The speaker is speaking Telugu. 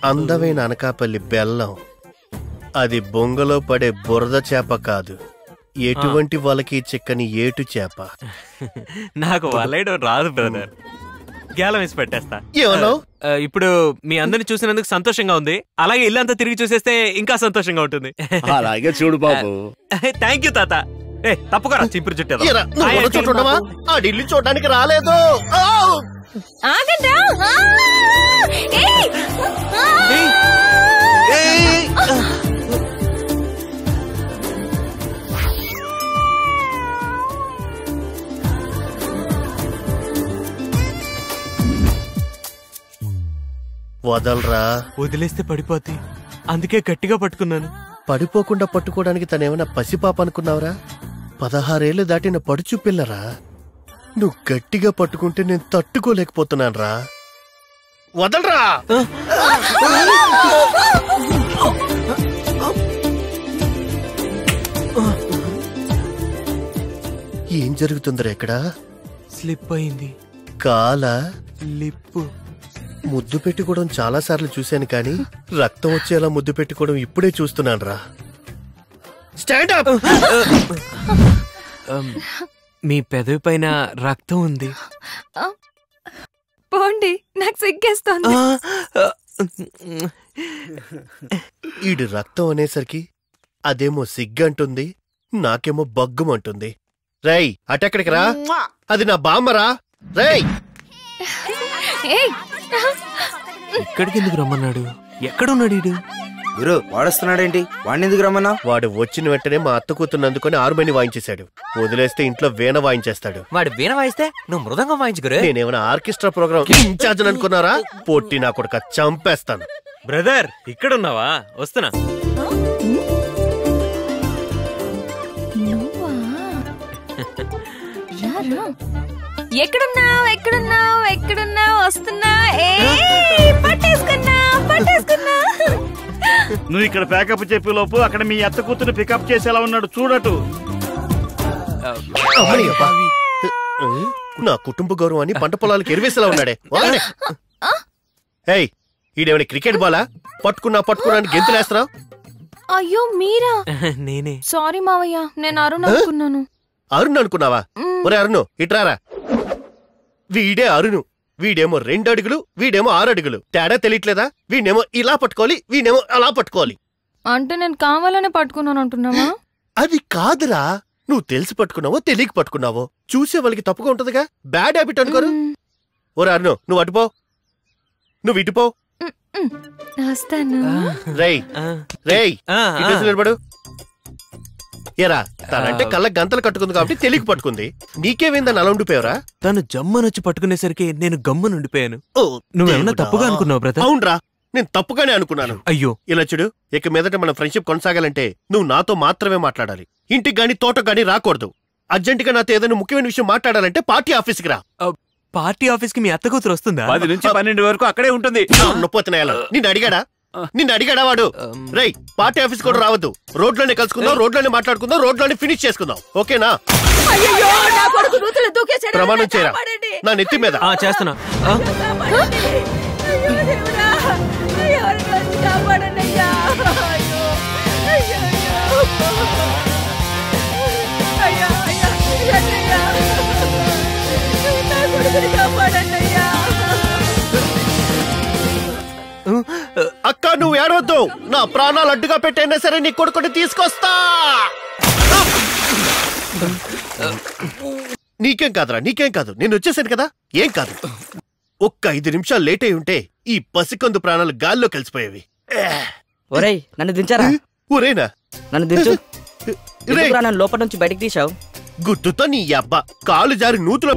అందమైన అనకాపల్లి బెల్లం. అది బొంగలో పడే బురద చేప కాదు, ఎటువంటి వలకి చిక్కని ఏటు చేప. నాకు వలేయడం రాదు బ్రదర్, గేలం వేసి పెట్టేస్తా. ఇప్పుడు మీ అందరిని చూసినందుకు సంతోషంగా ఉంది, అలాగే ఇల్లంతా తిరిగి చూసేస్తే ఇంకా సంతోషంగా ఉంటుంది. అలాగే చూడు బాబు. థ్యాంక్ యూ తాత. తప్పుకోరా చింపురు చుట్టూ ఇల్లు చూడడానికి రాలేదు. వదలరా. వదిలేస్తే పడిపోతే, అందుకే గట్టిగా పట్టుకున్నాను. పడిపోకుండా పట్టుకోవడానికి తనేమన్నా పసిపాప అనుకున్నావురా? 16 ఏళ్లు దాటిన పడుచు పిల్లరా. నువ్వు గట్టిగా పట్టుకుంటే నేను తట్టుకోలేకపోతున్నాను రా. వదలరా. ఏం జరుగుతుందిరా ఇక్కడ? స్లిప్ అయింది. కాల లిప్పు. ముద్దు పెట్టుకోవడం చాలా సార్లు చూశాను కానీ రక్తం వచ్చేలా ముద్దు పెట్టుకోవడం ఇప్పుడే చూస్తున్నాను రా. Stand up. మీ పెదవి పైన రక్తం ఉంది. పోండి, నాకు సిగ్గేస్తోంది. ఈడు రక్తం అనేసరికి అదేమో సిగ్గంటుంది, నాకేమో బగ్గుమంటుంది. రేయ్ అటెక్కడికి రా, అది నా బామ్మరా. రేయ్ ఇక్కడికి ఎందుకు రమ్మన్నాడు? ఎక్కడున్నాడు ఈడు? గురు వాడొస్తున్నాడేంటి? వాడిని ఎందుకు రమ్మన్నా? వాడు వచ్చిన వెంటనే మా అత్త కూతున్నందుకొని ఆర్మని వాయించేశాడు. వదిలేస్తే ఇంట్లో వీణ వాయించేస్తాడు. వాడు వీణ వాయిస్తే నువ్వు మృదంగం వాయించు గురు. నేనేమైనా ఆర్కెస్ట్రా ప్రోగ్రామ్ ఇన్ఛార్జ్ అనుకున్నారా? పొట్టి నా కొడుక చంపేస్తాను. బ్రదర్ ఇక్కడున్నావా? వస్తున్నా. ఎక్కడున్నావు ఎక్కడున్నావు ఎక్కడున్నావు? వస్తున్నా. పట్టేసుకున్నా పట్టేసుకున్నా. నువ్వు ఇక్కడ ప్యాకప్ చెప్పే లోపు అక్కడ మీ అత్త కూతురు పికప్ చేసేలా ఉన్నాడు చూడటు. నా కుటుంబ గౌరవాన్ని పంట పొలాలకు ఎరివేసేలా ఉన్నాడే. ఏయ్ ఈడేమైనా క్రికెట్ బాలా? పట్టుకున్నా పట్టుకున్నా గెంతులేస్తున్నావు. అయ్యో మీరా? నేనే. సారీ మావయ్య, నేను అరుణ్ అనుకున్నాను. అరుణ్ అనుకున్నావా? ఒరే అరుణు ఇట్రారా. వీడే అరుణు. వీడేమో 2 అడుగులు, వీడేమో 6 అడుగులు. తేడా తెలియట్లేదా? వీడేమో ఇలా పట్టుకోవాలి, వీడేమో అలా పట్టుకోవాలి. అంటే నేను కావాలనే పట్టుకున్నాను అంటున్నావా? అది కాదురా, నువ్వు తెలిసి పట్టుకున్నావో తెలియక పట్టుకున్నావో చూసే వాళ్ళకి తప్పుగా ఉంటదిగా. బ్యాడ్ హ్యాబిట్ అనుకోరు. ఓరే అరుణు నువ్వు అటుపో, నువ్వు ఇటుపో. వస్తాను. రేయ్ రేయ్ నిలబడు. ఏరా తనంటే కళ్ళ గంతలు కట్టుకుంది కాబట్టి తెలియక పట్టుకుంది. నీకేమైందని అలా ఉండిపోయావరా? తను జమ్మనొచ్చి పట్టుకునేసరికి నేను గమ్మను ఉండిపోయాను. నువ్వేమన్నా తప్పుగా అనుకున్నావు బ్రదర్? అవునరా, నేను తప్పుగానే అనుకున్నాను. అయ్యో ఇలా చూడు, ఇక మీదట మన ఫ్రెండ్షిప్ కొనసాగాలంటే నువ్వు నాతో మాత్రమే మాట్లాడాలి. ఇంటికి గాని తోటకు గాని రాకూడదు. అర్జెంట్ గా నాతో ఏదైనా ముఖ్యమైన విషయం మాట్లాడాలంటే పార్టీ ఆఫీస్కి రా. పార్టీ ఆఫీస్ కి మీ అత్త కూతురు వస్తుందా? 10 నుంచి 12 వరకు అక్కడే ఉంటుంది. నిన్ను అడిగాడా వాడు? రేయ్ పార్టీ ఆఫీస్ కూడా రావద్దు. రోడ్లోనే కలుసుకుందాం, రోడ్లోనే మాట్లాడుకుందాం, రోడ్లోనే ఫినిష్ చేసుకుందాం. ఓకేనా? ప్రమాణం చేయరా నా నెత్తి మీద. చేస్తున్నా. అక్క నువ్వు ఏడవద్దు. నా ప్రాణాలు అడ్డుగా పెట్టైనా సరే నీ కొడుకుని తీసుకొస్తా. నీకేం కాదురా, నీకేం కాదు. నేను వచ్చేసాను కదా, ఏం కాదు. ఒక్క 5 నిమిషాలు లేట్ అయి ఉంటే ఈ పసికందు ప్రాణాలు గాల్లో కలిసిపోయేవి. ఒరేయ్ నన్ను దించారా? ఊరేనా? నన్ను దించు. లోపల నుంచి బయటికి తీసావు. గుర్తుతో నీ అబ్బా కాలు జారి నూతులో